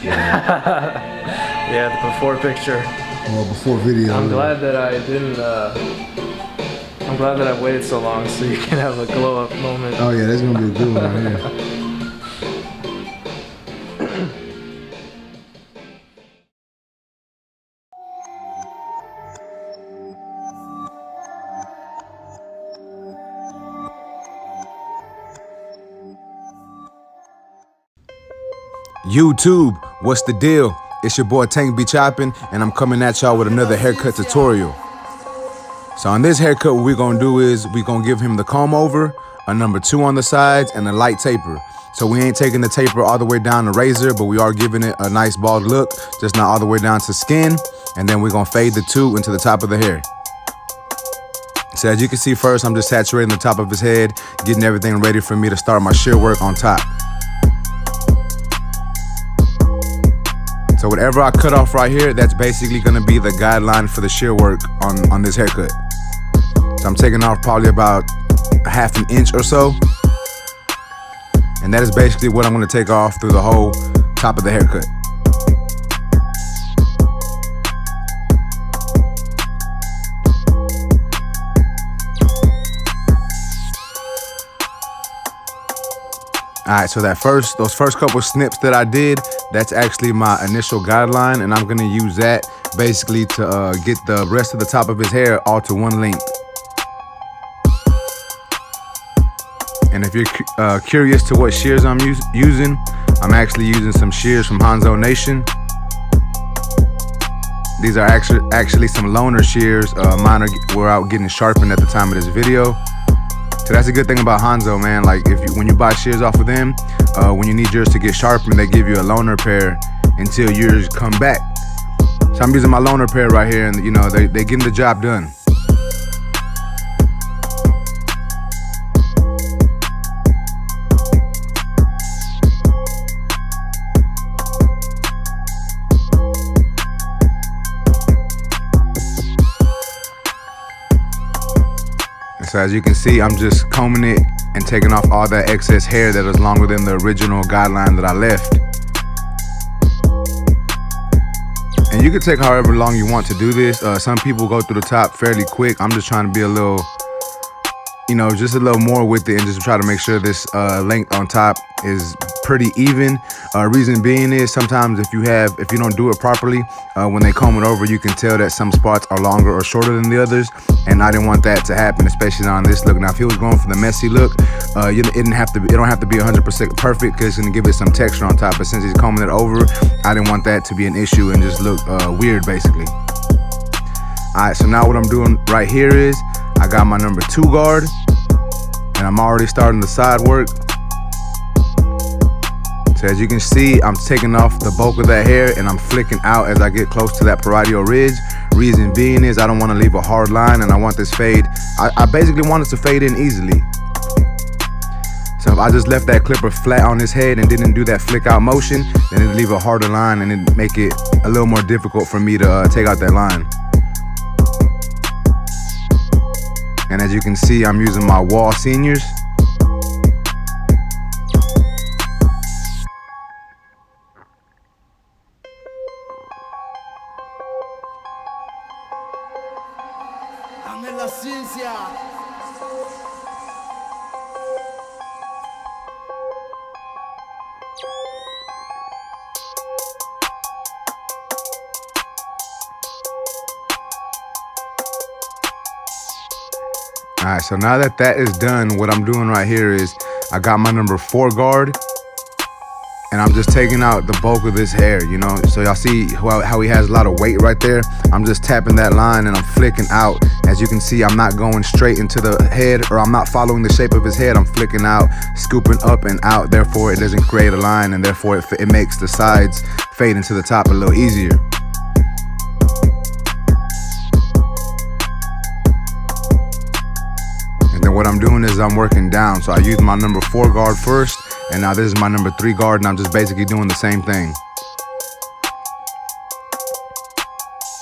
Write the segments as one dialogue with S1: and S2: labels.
S1: Yeah, the before picture.
S2: Well, before video.
S1: I'm glad that I didn't. I'm glad that I waited so long so you can have a glow up moment.
S2: Oh yeah, that's gonna be a good one right here.
S3: YouTube, what's the deal? It's your boy Tank be Choppin, and I'm coming at y'all with another haircut tutorial. So on this haircut, what we're gonna do is we're gonna give him the comb over, a number 2 on the sides, and a light taper. So we ain't taking the taper all the way down the razor, but we are giving it a nice bald look, just not all the way down to skin. And then we're gonna fade the 2 into the top of the hair. So as you can see, first I'm just saturating the top of his head, getting everything ready for me to start my shear work on top. So whatever I cut off right here, that's basically gonna be the guideline for the shear work on this haircut. So I'm taking off probably about a ½ an inch or so. And that is basically what I'm gonna take off through the whole top of the haircut. All right, so those first couple snips that I did, that's actually my initial guideline, and I'm gonna use that basically to get the rest of the top of his hair all to one length. And if you're curious to what shears I'm using, I'm actually using some shears from Hanzo Nation. These are actually some loaner shears. Mine were out getting sharpened at the time of this video. So that's a good thing about Hanzo, man. Like when you buy shears off of them, when you need yours to get sharpened, they give you a loaner pair until yours come back. So I'm using my loaner pair right here, and you know they getting the job done. So as you can see, I'm just combing it and taking off all that excess hair that is longer than the original guideline that I left. And you can take however long you want to do this. Some people go through the top fairly quick. I'm just trying to be a little, you know, just a little more with it and just try to make sure this length on top is pretty even. Reason being is sometimes if you don't do it properly, when they comb it over, you can tell that some spots are longer or shorter than the others, and I didn't want that to happen, especially on this look. Now if he was going for the messy look, it don't have to be 100% perfect because it's gonna give it some texture on top, but since he's combing it over, I didn't want that to be an issue and just look weird basically. Alright, so now what I'm doing right here is I got my number 2 guard, and I'm already starting the side work. So as you can see, I'm taking off the bulk of that hair and I'm flicking out as I get close to that parietal ridge. Reason being is I don't want to leave a hard line, and I want this fade, I basically want it to fade in easily. So if I just left that clipper flat on his head and didn't do that flick out motion, then it'd leave a harder line and it'd make it a little more difficult for me to take out that line. And as you can see, I'm using my wall seniors. All right, so now that that is done, what I'm doing right here is I got my number 4 guard, and I'm just taking out the bulk of this hair, you know. So y'all see how he has a lot of weight right there. I'm just tapping that line and I'm flicking out. As you can see, I'm not going straight into the head, or I'm not following the shape of his head. I'm flicking out, scooping up and out. Therefore, it doesn't create a line, and therefore it makes the sides fade into the top a little easier. What I'm doing is I'm working down. So I use my number 4 guard first, and now this is my number 3 guard, and I'm just basically doing the same thing.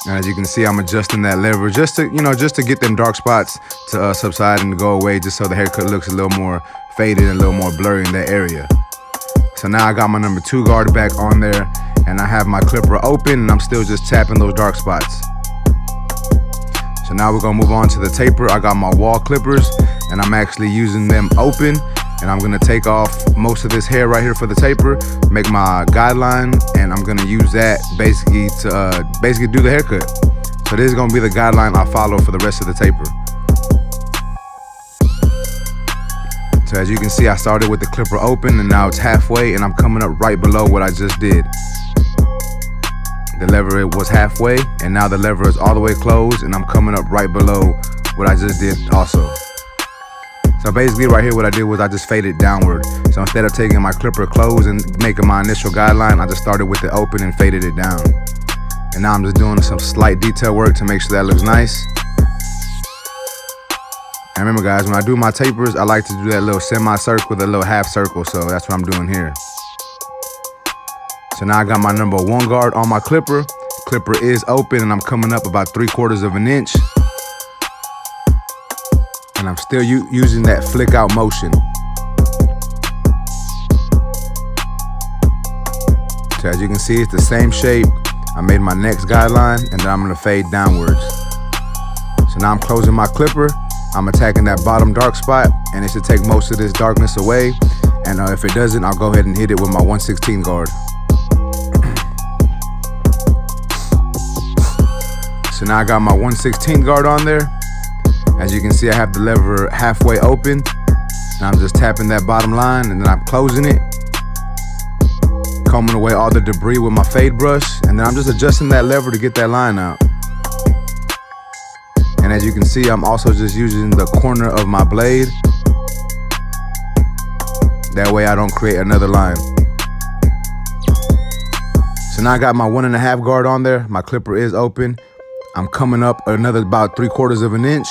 S3: And as you can see, I'm adjusting that lever just to get them dark spots to subside and to go away, just so the haircut looks a little more faded and a little more blurry in that area. So now I got my number 2 guard back on there, and I have my clipper open, and I'm still just tapping those dark spots. So now we're gonna move on to the taper. I got my wall clippers, and I'm actually using them open, and I'm gonna take off most of this hair right here for the taper, make my guideline, and I'm gonna use that basically to do the haircut. So this is gonna be the guideline I follow for the rest of the taper. So as you can see, I started with the clipper open, and now it's halfway, and I'm coming up right below what I just did. The lever was halfway, and now the lever is all the way closed, and I'm coming up right below what I just did also. So basically right here what I did was I just faded downward. So instead of taking my clipper closed and making my initial guideline, I just started with it open and faded it down. And now I'm just doing some slight detail work to make sure that looks nice. And remember guys, when I do my tapers, I like to do that little semi-circle, the little half circle, so that's what I'm doing here. So now I got my number 1 guard on my clipper. Clipper is open, and I'm coming up about 3/4 of an inch. And I'm still using that flick out motion. So as you can see, it's the same shape. I made my next guideline, and then I'm gonna fade downwards. So now I'm closing my clipper. I'm attacking that bottom dark spot, and it should take most of this darkness away. And if it doesn't, I'll go ahead and hit it with my 1/16 guard. So now I got my 1/16 guard on there. As you can see, I have the lever halfway open, and I'm just tapping that bottom line, and then I'm closing it, combing away all the debris with my fade brush, and then I'm just adjusting that lever to get that line out. And as you can see, I'm also just using the corner of my blade. That way I don't create another line. So now I got my 1.5 guard on there. My clipper is open. I'm coming up another about 3/4 of an inch.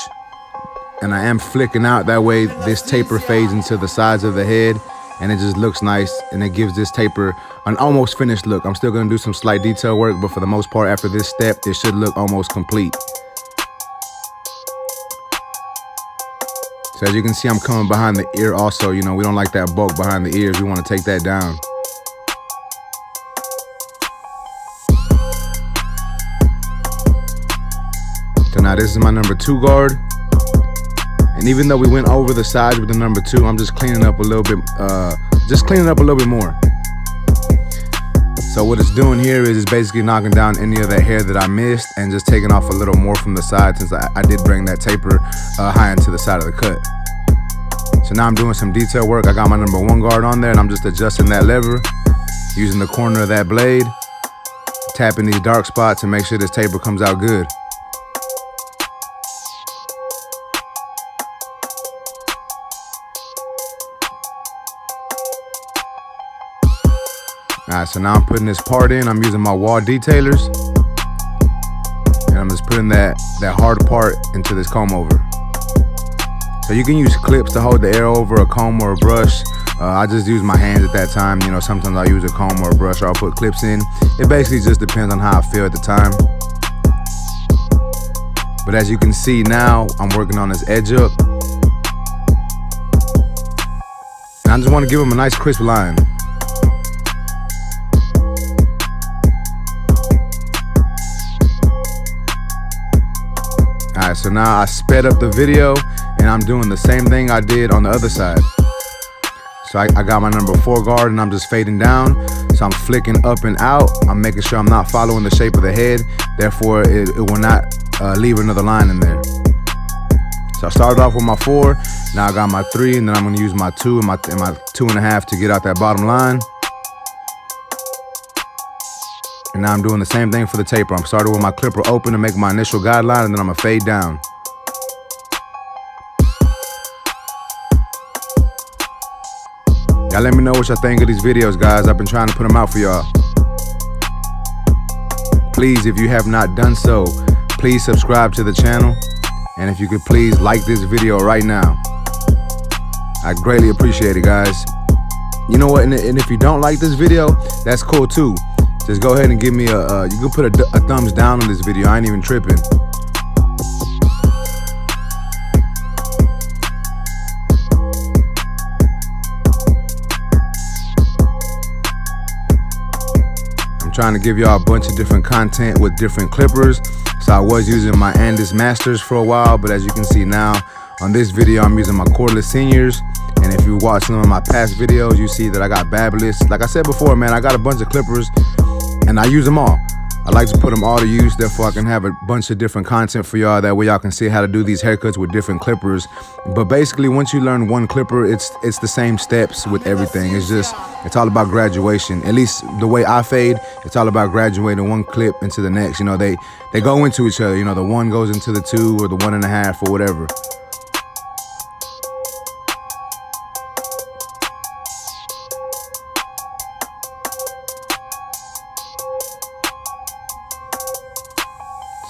S3: And I am flicking out, that way this taper fades into the sides of the head, and it just looks nice, and it gives this taper an almost finished look. I'm still gonna do some slight detail work, but for the most part, after this step, it should look almost complete. So as you can see, I'm coming behind the ear also. You know, we don't like that bulk behind the ears. We wanna take that down. So now this is my number 2 guard. And even though we went over the sides with the number 2, I'm just cleaning up a little bit, more. So what it's doing here is it's basically knocking down any of that hair that I missed and just taking off a little more from the side, since I did bring that taper high into the side of the cut. So now I'm doing some detail work. I got my number 1 guard on there, and I'm just adjusting that lever, using the corner of that blade, tapping these dark spots to make sure this taper comes out good. Alright, so now I'm putting this part in. I'm using my wall detailers, and I'm just putting that hard part into this comb over. So you can use clips to hold the air over, a comb or a brush. I just use my hands at that time. You know, sometimes I use a comb or a brush, or I'll put clips in. It basically just depends on how I feel at the time. But as you can see now, I'm working on this edge up, and I just want to give them a nice crisp line. Alright, so now I sped up the video, and I'm doing the same thing I did on the other side. So I got my number 4 guard, and I'm just fading down. So I'm flicking up and out. I'm making sure I'm not following the shape of the head. Therefore, it will not leave another line in there. So I started off with my 4. Now I got my 3, and then I'm going to use my 2 and my 2.5 to get out that bottom line. And now I'm doing the same thing for the taper. I'm starting with my clipper open to make my initial guideline, and then I'm gonna fade down. Y'all let me know what y'all think of these videos, guys. I've been trying to put them out for y'all. Please, if you have not done so, please subscribe to the channel. And if you could please like this video right now. I greatly appreciate it, guys. You know what, and if you don't like this video, that's cool too. Just go ahead and give me you can put a thumbs down on this video. I ain't even tripping. I'm I'm trying to give y'all a bunch of different content with different clippers. So I was using my Andis Masters for a while, but as you can see now, on this video, I'm using my cordless seniors. And if you watch some of my past videos, you see that I got Babyliss. Like I said before, man, I got a bunch of clippers and I use them all. I like to put them all to use, therefore I can have a bunch of different content for y'all. That way y'all can see how to do these haircuts with different clippers. But basically, once you learn one clipper, it's the same steps with everything. It's all about graduation. At least the way I fade, it's all about graduating one clip into the next. You know, they go into each other. You know, the one goes into the 2 or the 1.5 or whatever.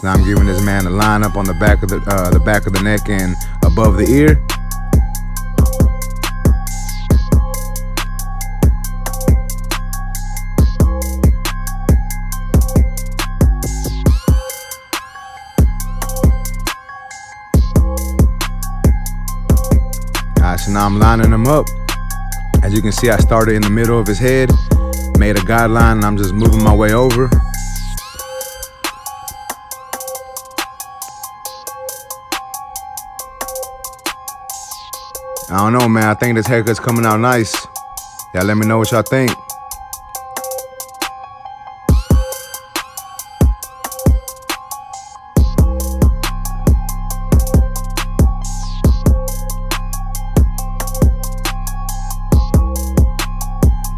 S3: Now I'm giving this man a line up on the back of the neck and above the ear. Alright, so now I'm lining him up. As you can see, I started in the middle of his head, made a guideline, and I'm just moving my way over. I don't know, man. I think this haircut's coming out nice. Y'all let me know what y'all think.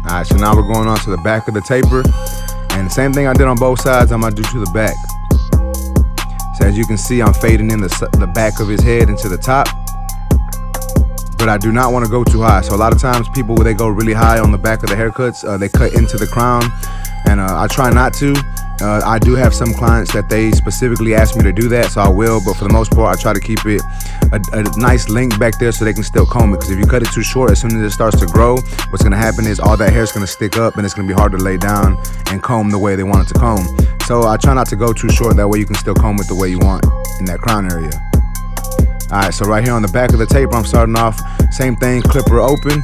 S3: Alright, so now we're going on to the back of the taper. And the same thing I did on both sides, I'm gonna do to the back. So as you can see, I'm fading in the back of his head into the top. But I do not want to go too high. So a lot of times people, when they go really high on the back of the haircuts, they cut into the crown, and I try not to. I do have some clients that they specifically ask me to do that, so I will, but for the most part I try to keep it a nice length back there so they can still comb it, because if you cut it too short, as soon as it starts to grow, what's going to happen is all that hair is going to stick up and it's going to be hard to lay down and comb the way they want it to comb. So I try not to go too short, that way you can still comb it the way you want in that crown area. Alright, so right here on the back of the taper, I'm starting off, same thing, clipper open.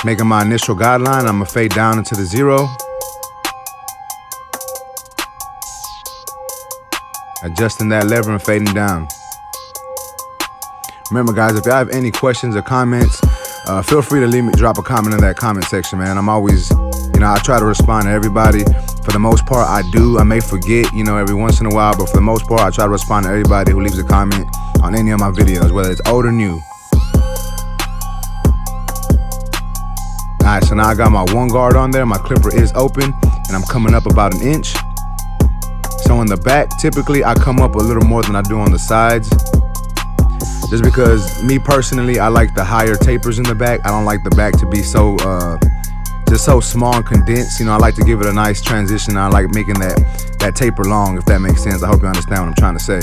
S3: Making my initial guideline, I'm gonna fade down into the 0. Adjusting that lever and fading down. Remember guys, if y'all have any questions or comments, feel free to drop a comment in that comment section, man. I'm always, I try to respond to everybody. For the most part, I may forget, every once in a while, but for the most part, I try to respond to everybody who leaves a comment on any of my videos, whether it's old or new. Alright, so now I got my 1 guard on there, my clipper is open, and I'm coming up about 1 inch. So in the back, typically I come up a little more than I do on the sides. Just because, me personally, I like the higher tapers in the back. I don't like the back to be so just so small and condensed. I like to give it a nice transition. I like making that taper long, if that makes sense. I hope you understand what I'm trying to say.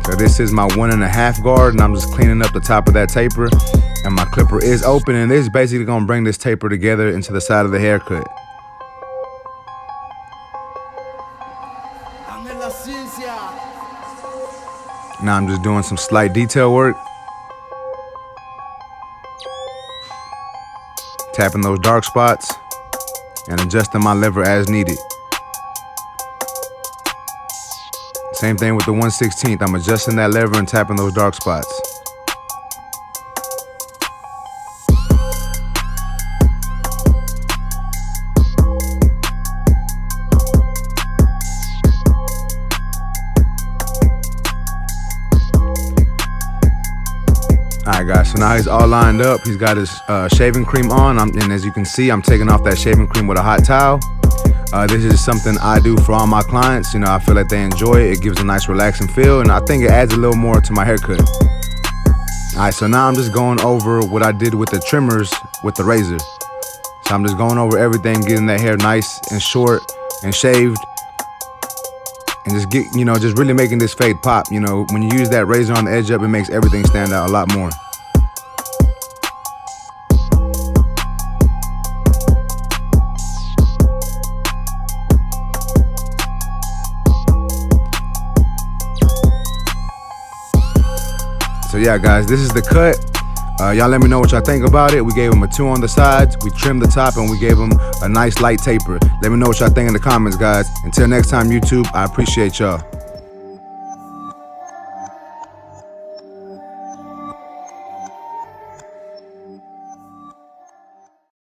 S3: So this is my 1.5 guard, and I'm just cleaning up the top of that taper, and my clipper is open, and this is basically gonna bring this taper together into the side of the haircut. Now I'm just doing some slight detail work. Tapping those dark spots and adjusting my lever as needed. Same thing with the 1/16. I'm adjusting that lever and tapping those dark spots. Alright guys, so now he's all lined up. He's got his shaving cream on, and as you can see, I'm taking off that shaving cream with a hot towel. This is something I do for all my clients. I feel like they enjoy it. It gives a nice relaxing feel, and I think it adds a little more to my haircut. Alright, so now I'm just going over what I did with the trimmers with the razor. So I'm just going over everything, getting that hair nice and short and shaved. And just really making this fade pop. When you use that razor on the edge up, it makes everything stand out a lot more. So yeah, guys, this is the cut. Y'all let me know what y'all think about it. We gave him a 2 on the sides, we trimmed the top, and we gave him a nice light taper. Let me know what y'all think in the comments, guys. Until next time, YouTube, I appreciate y'all.